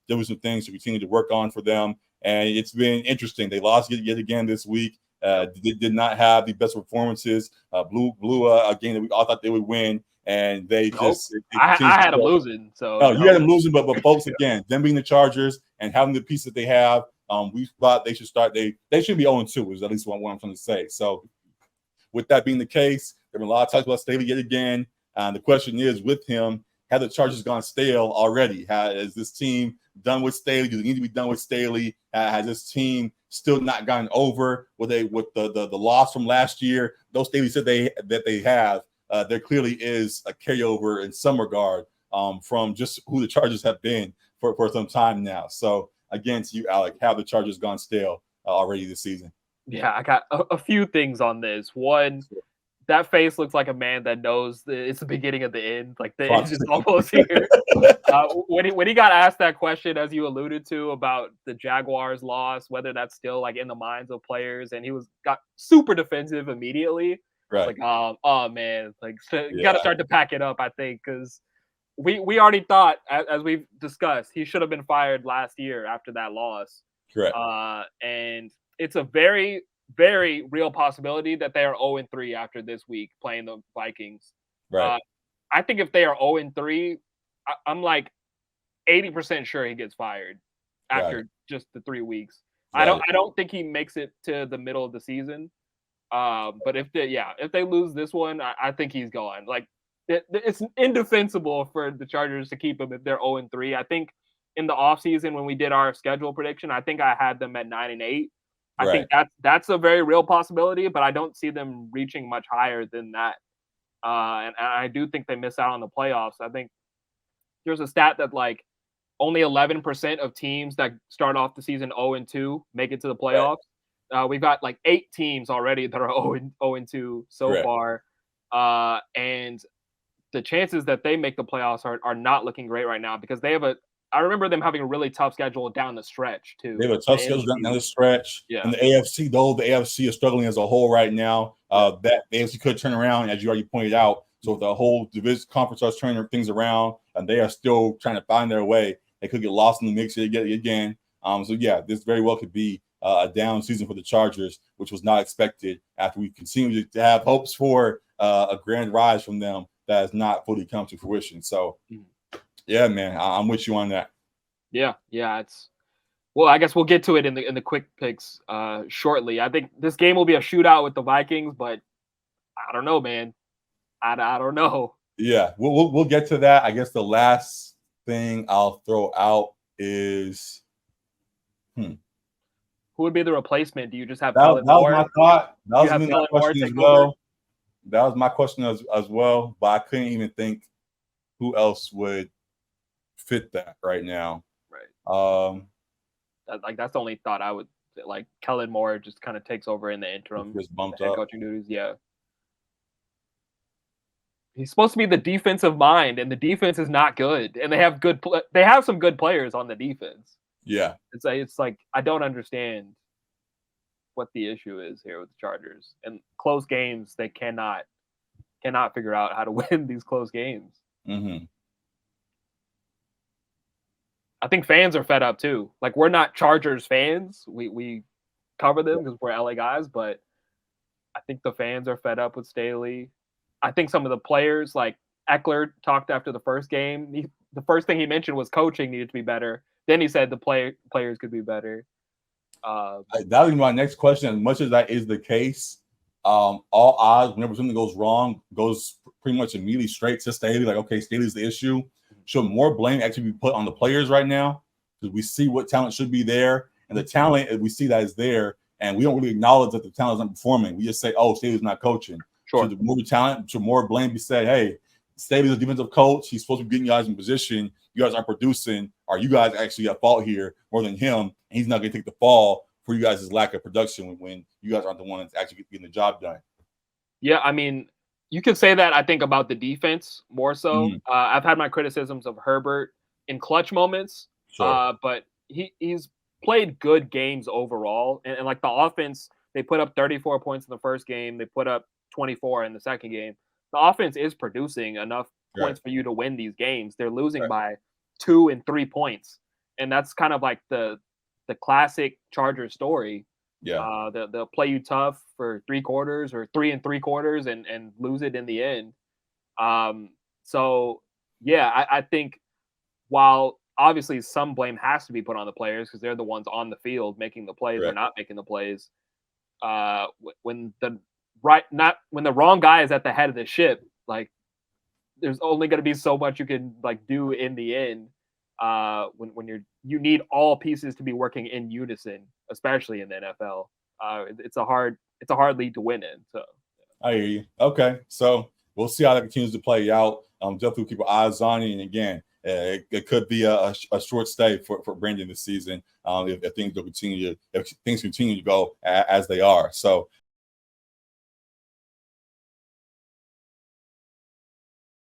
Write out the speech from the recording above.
there was some things to continue to work on for them. And it's been interesting. They lost yet again this week. Did not have the best performances. Blew a game that we all thought they would win, and they Nope. just I had them losing. So oh, you had them losing, but folks, again, them being the Chargers and having the piece that they have, we thought they should start. They should be 0-2 is at least what I'm trying to say. So, with that being the case, there have been a lot of talks about Staley yet again. The question is, with him, have the Chargers gone stale already? Has this team done with Staley? Do they need to be done with Staley? Has this team still not gotten over with the loss from last year? Though Staley said that they have, there clearly is a carryover in some regard from just who the Chargers have been for some time now. So again, to you, Alec, have the Chargers gone stale already this season? Yeah, I got a few things on this. One, that face looks like a man that knows it's the beginning of the end. Like the end is almost here. When he got asked that question, as you alluded to, about the Jaguars' loss, whether that's still like in the minds of players, and he got super defensive immediately. Right. Like, oh man, like you got to start to pack it up. I think because we already thought, as we've discussed, he should have been fired last year after that loss. Correct. And it's a very, very real possibility that they are 0-3 after this week playing the Vikings. Right. I think if they are 0-3, I'm like 80% sure he gets fired after just the 3 weeks. Right. I don't think he makes it to the middle of the season. But if they lose this one, I think he's gone. Like it's indefensible for the Chargers to keep him if they're 0-3. I think in the offseason when we did our schedule prediction, I think I had them at 9-8. I think that's a very real possibility, but I don't see them reaching much higher than that. And I do think they miss out on the playoffs. I think there's a stat that like only 11% of teams that start off the season 0-2 make it to the playoffs. We've got like 8 teams already that are 0-2 so far. And the chances that they make the playoffs are not looking great right now because they have I remember them having a really tough schedule down the stretch too. They have a tough schedule down the stretch. Yeah. And the AFC, though, the AFC is struggling as a whole right now. That the AFC could turn around, as you already pointed out. So if the whole division conference starts turning things around, and they are still trying to find their way, they could get lost in the mix again. So yeah, this very well could be a down season for the Chargers, which was not expected after we continue to have hopes for a grand rise from them that has not fully come to fruition. So. Yeah, man, I'm with you on that. Yeah, it's. Well, I guess we'll get to it in the quick picks shortly. I think this game will be a shootout with the Vikings, but I don't know, man. I don't know. Yeah, we'll get to that. I guess the last thing I'll throw out is, who would be the replacement? Do you just have that was my thought? That was my question as well. That was my question as well, but I couldn't even think who else would fit that right now. Right. That's the only thought I would like. Kellen Moore just kind of takes over in the interim. Just bumped head up. Coaching duties. Yeah. He's supposed to be the defensive mind, and the defense is not good. And they have they have some good players on the defense. Yeah. It's like I don't understand what the issue is here with the Chargers. And close games, they cannot figure out how to win these close games. Mm-hmm. I think fans are fed up too. Like we're not Chargers fans. We cover them because we're LA guys, but I think the fans are fed up with Staley. I think some of the players, like Eckler, talked after the first game. The first thing he mentioned was coaching needed to be better. Then he said the players could be better. That would be my next question. As much as that is the case, all odds, whenever something goes wrong, goes pretty much immediately straight to Staley. Like, okay, Staley's the issue. Should more blame actually be put on the players right now? Because we see what talent should be there, and the talent we see that is there, and we don't really acknowledge that the talent is not performing. We just say, "Oh, Staley's not coaching." Sure. Should more talent, should more blame be said? Hey, Staley's a defensive coach. He's supposed to be getting you guys in position. You guys aren't producing. Are you guys actually at fault here more than him? And he's not going to take the fall for you guys' lack of production when you guys aren't the one that's actually getting the job done. Yeah, I mean, you could say that, I think, about the defense more so. Mm-hmm. I've had my criticisms of Herbert in clutch moments, sure. But he's played good games overall. And like the offense, they put up 34 points in the first game. They put up 24 in the second game. The offense is producing enough points for you to win these games. They're losing by 2 and 3 points. and that's kind of like the classic Chargers story. Yeah. They'll play you tough for 3 quarters or 3 3/4 and lose it in the end. So yeah, I think while obviously some blame has to be put on the players because they're the ones on the field making the plays or Correct. not making the plays. When the wrong guy is at the head of the ship, like there's only going to be so much you can like do in the end. When you need all pieces to be working in unison, especially in the NFL. It's a hard league to win in. So I hear you. Okay, so we'll see how that continues to play out. Definitely keep our eyes on it. And again, it could be a short stay for Brandon this season if things continue to go as they are. So